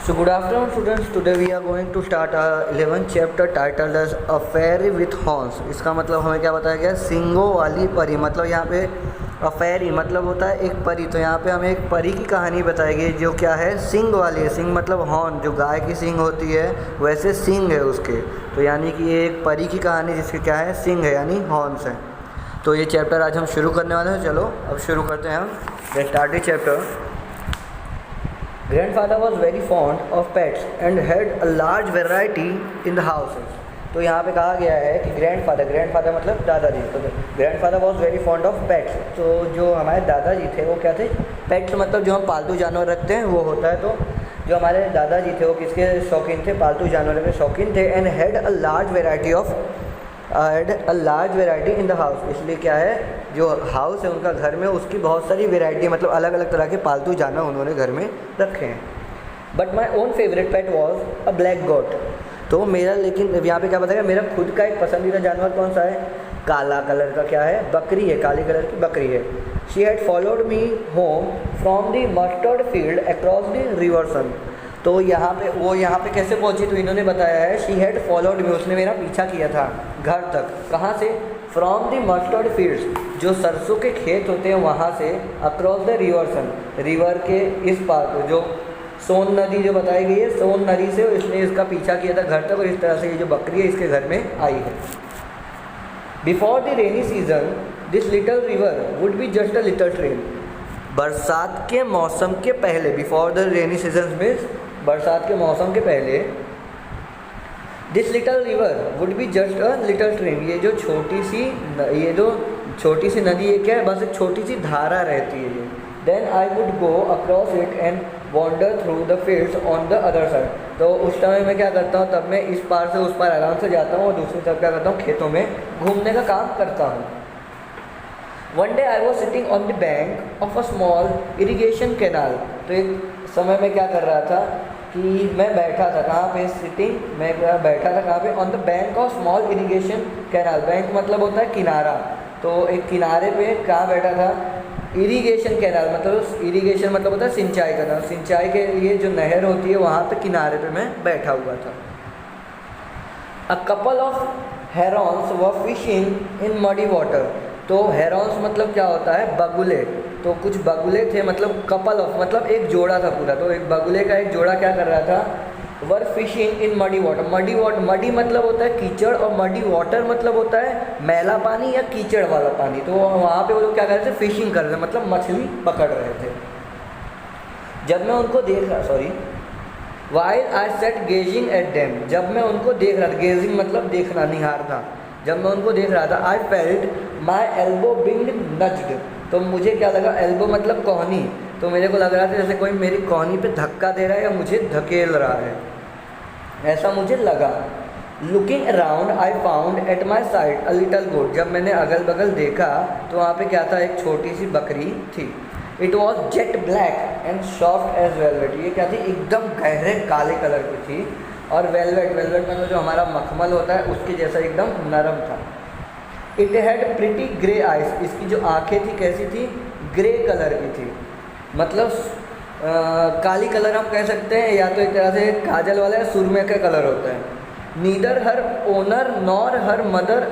So good afternoon students. Today we are going to start our 11th chapter titled as A Fairy with Horns. इसका मतलब हमें क्या बताया गया, सिंगों वाली परी। मतलब यहाँ पे अ फैरी मतलब होता है एक परी, तो यहाँ पे हमें एक परी की कहानी बताई गई जो क्या है, सिंग वाली है। सिंग मतलब हॉर्न, जो गाय की सिंग होती है वैसे सिंग है उसके, तो यानी कि ये एक परी की कहानी जिसके क्या है, सिंग है यानी हॉर्न्स हैं। तो ये चैप्टर आज हम शुरू करने वाले हैं। चलो अब शुरू करते हैं हम। Let's start the chapter. Grandfather was very fond of pets and had a large variety in the houses. तो यहाँ पे कहा गया है कि ग्रैंडफादर मतलब दादाजी। तो grandfather was very fond of pets. तो जो हमारे दादाजी थे वो क्या थे, पेट्स मतलब जो हम पालतू जानवर रखते हैं वो होता है। तो जो हमारे दादाजी थे वो किसके शौकीन थे, पालतू जानवर के शौकीन थे। And had a large variety in the house. इसलिए क्या है, जो हाउस है उनका घर में, उसकी बहुत सारी वेराइटी मतलब अलग अलग तरह के पालतू जानवर उन्होंने घर में रखे हैं। But my own favourite pet was a black goat. तो मेरा, लेकिन यहाँ पे क्या बताएगा, मेरा खुद का एक पसंदीदा जानवर कौन सा है, काला कलर का क्या है, बकरी है, काली कलर की बकरी है। She had followed me home from the mustard field across the river sun. तो यहाँ पे कैसे पहुँची, तो इन्होंने बताया है शी हैड फॉलोड मी, उसने मेरा पीछा किया था घर तक। कहाँ से, फ्रॉम द मस्टर्ड फील्ड्स, जो सरसों के खेत होते हैं वहाँ से, across the river Son, river के इस पार को, जो सोन नदी जो बताई गई है, सोन नदी से इसने इसका पीछा किया था घर तक, और इस तरह से ये जो बकरी है इसके घर में आई है। Before the rainy season this little river would be just a little stream. बरसात के मौसम के पहले, before the rainy season means बरसात के मौसम के पहले, this little river would be just a little stream, ये जो छोटी सी नदी है क्या है, बस एक छोटी सी धारा रहती है ये। Then I would go across it and wander through the fields on the other side. तो उस समय मैं क्या करता हूँ, तब मैं इस पार से उस पार आराम से जाता हूँ और दूसरी तरफ क्या करता हूँ, खेतों में घूमने का काम करता हूँ। One day I was sitting on the bank of a small irrigation canal. तो एक समय में क्या कर रहा था कि मैं बैठा था, कहाँ पे, सिटिंग, मैं बैठा था कहाँ पे, on the bank of small irrigation canal. Bank मतलब होता है किनारा, तो एक किनारे पे कहाँ बैठा था, इरीगेशन कैनाल मतलब, इरीगेशन मतलब होता है सिंचाई करना, सिंचाई के लिए जो नहर होती है वहाँ पे किनारे पे मैं बैठा हुआ था। A couple of Heron's were fishing in muddy water. तो हेरॉन्स मतलब क्या होता है, बगुले। तो कुछ बगुले थे, मतलब कपल ऑफ मतलब एक जोड़ा था पूरा, तो एक बगुले का एक जोड़ा क्या कर रहा था, were fishing in muddy water. Muddy मतलब होता है कीचड़, और मडी वाटर मतलब होता है मैला पानी या कीचड़ वाला पानी। तो वहाँ पे वो लोग क्या कर रहे थे, फिशिंग कर रहे थे, मतलब मछली पकड़ रहे थे। जब मैं उनको देख रहा, while I sat gazing at them, जब मैं उनको देख रहा था, गेजिंग मतलब देखना, निहारना, जब मैं उनको देख रहा था, I felt my elbow being nudged. तो मुझे क्या लगा, एल्बो मतलब कोहनी, तो मेरे को लग रहा था जैसे कोई मेरी कोहनी पे धक्का दे रहा है या मुझे धकेल रहा है, ऐसा मुझे लगा। Looking around I found at my side a little goat. जब मैंने अगल बगल देखा तो वहाँ पे क्या था, एक छोटी सी बकरी थी। It was jet black and soft as velvet. ये क्या थी, एकदम गहरे काले कलर की थी, और वेलवेट मतलब जो हमारा मखमल होता है उसके जैसा एकदम नरम था। It had pretty grey eyes. इसकी जो आँखें थी कैसी थी, ग्रे कलर की थी, मतलब काली कलर हम कह सकते हैं, या तो एक तरह से काजल वाला सुरमे का कलर होता है। Neither her owner nor her mother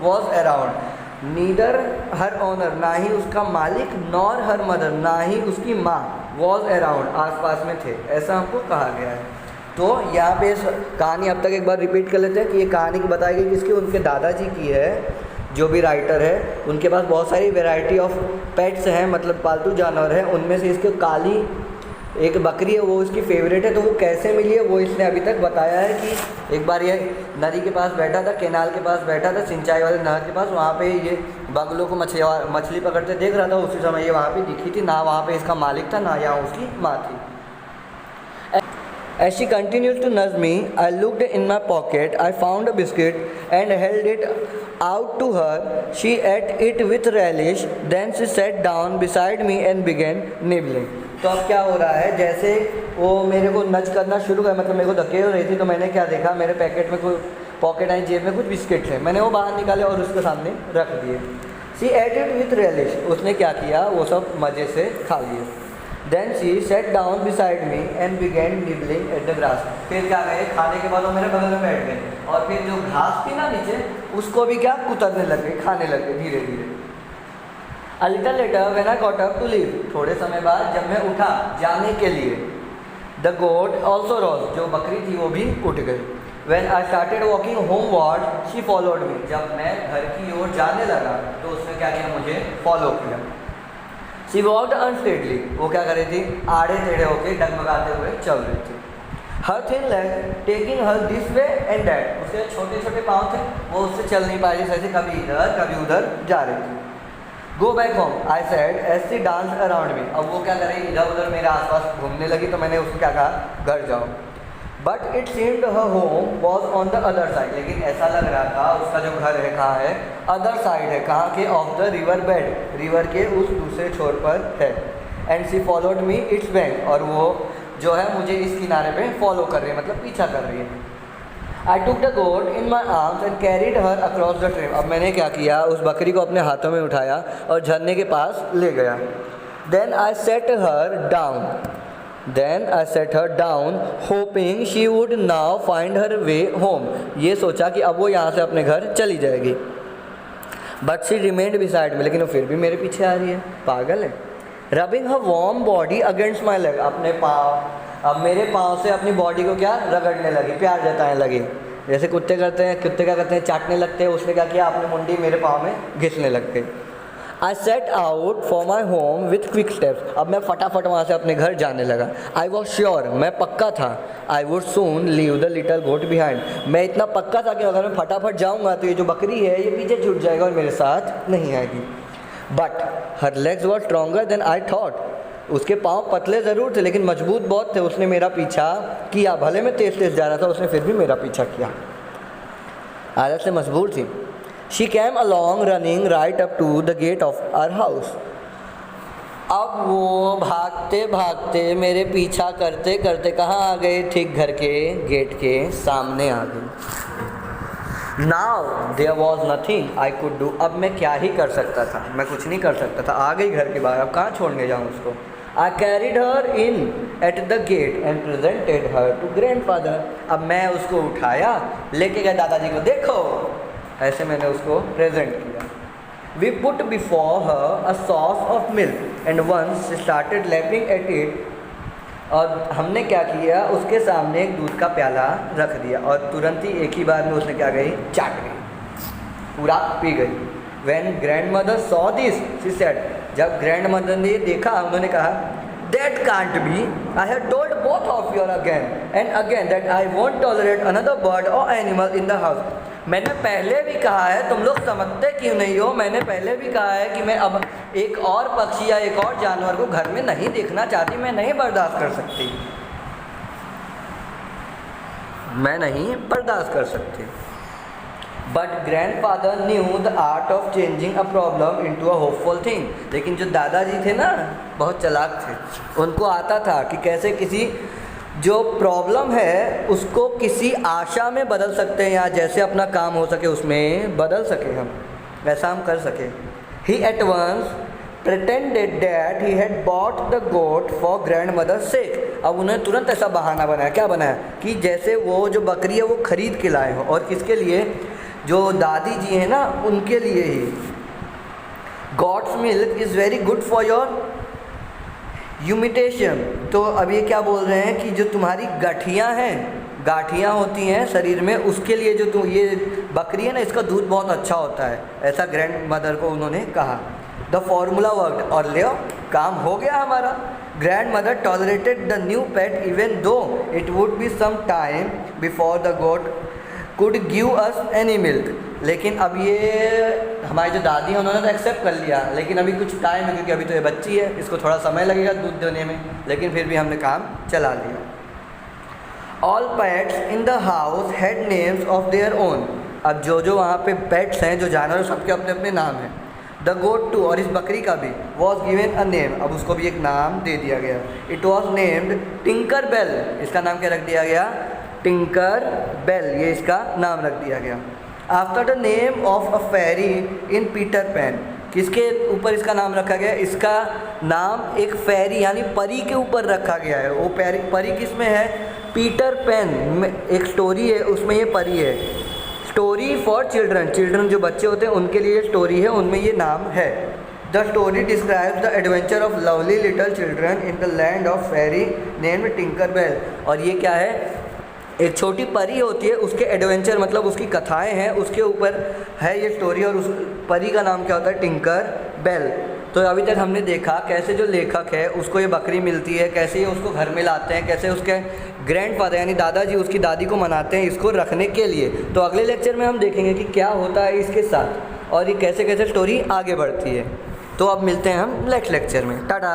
was around. Neither her owner, ना ही उसका मालिक, नॉर हर मदर, ना ही उसकी माँ, वॉज अराउंड, आसपास में थे, ऐसा हमको कहा गया है। तो यहाँ पे कहानी अब तक एक बार रिपीट कर लेते हैं कि ये कहानी की बताई गई किसकी, उनके दादाजी की है, जो भी राइटर है। उनके पास बहुत सारी वैरायटी ऑफ पेट्स हैं, मतलब पालतू जानवर हैं। उनमें से इसके काली एक बकरी है, वो उसकी फेवरेट है। तो वो कैसे मिली है वो इसने अभी तक बताया है कि एक बार ये नदी के पास बैठा था, कैनाल के पास बैठा था, सिंचाई वाले नहर के पास, वहाँ पे ये बगुलों को मछली पकड़ते देख रहा था। उसी समय ये वहाँ पे दिखी थी, ना वहाँ पे इसका मालिक था, ना यहाँ उसकी माँ थी। As she continued to nudge me, I looked in my pocket. I found a biscuit and held it out to her. She ate it with relish. Then she sat down beside me and began nibbling. तो अब क्या हो रहा है, जैसे वो मेरे को नच करना शुरू कर, मतलब मेरे को धकेल रही थी, तो मैंने क्या देखा, मेरे पैकेट में कोई पॉकेट आई, जेब में कुछ बिस्किट थे, मैंने वो बाहर निकाले और उसके सामने रख दिए। She ate it with relish. उसने क्या किया, वो सब मज़े से खा लिए। Then she sat down beside me and began nibbling at the grass. फिर क्या गए, खाने के बाद वो मेरे बगल में बैठ गए और फिर जो घास थी ना नीचे उसको भी क्या कुतरने लग गए, खाने लग गए धीरे धीरे। A little later when I got up to leave, थोड़े समय बाद जब मैं उठा जाने के लिए, the goat also rose, जो बकरी थी वो भी उठ गई। When I started walking homeward, she followed me, जब मैं घर की ओर जाने लगा तो उसने क्या किया, मुझे फॉलो किया। She walked unsteadily, वो क्या कर रही थी, आड़े टेढ़े होके डगमगाते हुए चल रही थी। Her thin leg taking her this way and that, उसके छोटे छोटे पाँव थे, वो उससे चल नहीं पा रही, जैसे कभी इधर कभी उधर जा रही थी। Go back home, I said as she danced around me, अब वो क्या कर रही, इधर उधर मेरे आसपास घूमने लगी तो मैंने उसको क्या कहा, घर जाओ। But it seemed her home was on the other side, लेकिन ऐसा लग रहा था उसका जो घर है कहाँ है, other side है, कहाँ के, of the river bed, river के उस दूसरे छोर पर है। And she followed me its bank, और वो जो है मुझे इस किनारे पे फॉलो कर रही है, मतलब पीछा कर रही है। I took the goat in my arms and carried her across the stream, अब मैंने क्या किया, उस बकरी को अपने हाथों में उठाया और झरने के पास ले गया। Then I set her down hoping she would now find her way home, ये सोचा कि अब वो यहाँ से अपने घर चली जाएगी। But she remained beside me, लेकिन वो फिर भी मेरे पीछे आ रही है, पागल है। Rubbing her warm body against my leg, अपने पाँव, अब मेरे पाँव से अपनी बॉडी को क्या रगड़ने लगी, प्यार जताने लगी, जैसे कुत्ते करते हैं, कुत्ते क्या करते हैं, चाटने लगते हैं, उसने क्या किया, अपनी मुंडी मेरे पाँव में घिसने लग गई। I set out for my home with quick steps, अब मैं फटाफट वहाँ से अपने घर जाने लगा। I was sure, मैं पक्का था, I would soon leave the little goat behind, मैं इतना पक्का था कि अगर मैं फटाफट जाऊँगा तो ये जो बकरी है ये पीछे छूट जाएगा और मेरे साथ नहीं आएगी। But her legs were stronger than I thought, उसके पाँव पतले ज़रूर थे लेकिन मजबूत बहुत थे, उसने मेरा पीछा किया, भले मैं तेज़ तेज़ जा रहा था उसने फिर भी मेरा पीछा किया, आदत से मजबूर थी। She came along running right up to the gate of our house, अब वो भागते भागते मेरे पीछा करते करते कहाँ आ गए, ठीक घर के गेट के सामने आ गई। Now there was nothing I could do, अब मैं क्या ही कर सकता था, मैं कुछ नहीं कर सकता था, आ गई घर के बाहर, अब कहाँ छोड़ने जाऊँ उसको। I carried her in at the gate and presented her to grandfather, अब मैं उसको उठाया लेके गया दादाजी को, देखो, ऐसे मैंने उसको प्रेजेंट किया। We put before her a sauce of milk and once she started lapping at it, और हमने क्या किया, उसके सामने एक दूध का प्याला रख दिया और तुरंत ही एक ही बार में उसने क्या गई, चाट गई, पूरा पी गई। When grandmother saw this, she said, जब grandmother ने देखा उन्होंने कहा, that can't be, I have told both of you again and again that I won't tolerate another bird or animal in the house, मैंने पहले भी कहा है, तुम लोग समझते क्यों नहीं हो, मैंने पहले भी कहा है कि मैं अब एक और पक्षी या एक और जानवर को घर में नहीं देखना चाहती, मैं नहीं बर्दाश्त कर सकती, मैं नहीं बर्दाश्त कर सकती। But grandfather knew the art of changing a problem into a hopeful thing, लेकिन जो दादाजी थे ना बहुत चालाक थे, उनको आता था कि कैसे किसी जो प्रॉब्लम है उसको किसी आशा में बदल सकते हैं, या जैसे अपना काम हो सके उसमें बदल सके, हम वैसा हम कर सके। He at once pretended that he had bought the goat for grandmother's sake, अब उन्हें तुरंत ऐसा बहाना बनाया, क्या बनाया कि जैसे वो जो बकरी है वो खरीद के लाए हो, और किसके लिए, जो दादी जी हैं ना उनके लिए ही। Goat's milk is very good for your ह्यूमिटेशन, तो अब ये क्या बोल रहे हैं कि जो तुम्हारी गठियाँ हैं, गाठियाँ होती हैं शरीर में, उसके लिए जो तुम ये बकरी है ना इसका दूध बहुत अच्छा होता है, ऐसा ग्रैंड मदर को उन्होंने कहा। द फॉर्मूला वर्क, और ले काम हो गया हमारा। Grandmother tolerated the new pet even though it would be some time before the goat could give us any milk, लेकिन अब ये हमारी जो दादी हैं उन्होंने तो एक्सेप्ट कर लिया, लेकिन अभी कुछ टाइम है क्योंकि अभी तो ये बच्ची है, इसको थोड़ा समय लगेगा दूध देने में, लेकिन फिर भी हमने काम चला लिया। All pets in the house had names of their own, अब जो वहाँ पे पेट्स हैं, जो जानवर, सबके अपने अपने नाम हैं। द गोट टू, और इस बकरी का भी, वॉज गिवन अ नेम, अब उसको भी एक नाम दे दिया गया। It was named Tinker Bell, इसका नाम क्या रख दिया गया, टिंकर बेल, ये इसका नाम रख दिया गया। After the name of a fairy in Peter Pan, किसके ऊपर इसका नाम रखा गया है? इसका नाम एक फेरी यानी परी के ऊपर रखा गया है। वो परी किस में है? पीटर पैन में एक स्टोरी है, उसमें ये परी है। स्टोरी फॉर चिल्ड्रन जो बच्चे होते हैं उनके लिए स्टोरी है, उनमें ये नाम है। The story describes the adventure of lovely little children in the land of fairy named Tinker Bell. और ये क्या है? एक छोटी परी होती है, उसके एडवेंचर मतलब उसकी कथाएं हैं, उसके ऊपर है ये स्टोरी। और उस परी का नाम क्या होता है? Tinker Bell. तो अभी तक हमने देखा कैसे जो लेखक है उसको ये बकरी मिलती है, कैसे ये उसको घर में लाते हैं, कैसे उसके ग्रैंडफादर यानी दादाजी उसकी दादी को मनाते हैं इसको रखने के लिए। तो अगले लेक्चर में हम देखेंगे कि क्या होता है इसके साथ और ये कैसे कैसे स्टोरी आगे बढ़ती है। तो अब मिलते हैं हम नेक्स्ट लेक्चर में। टाटा।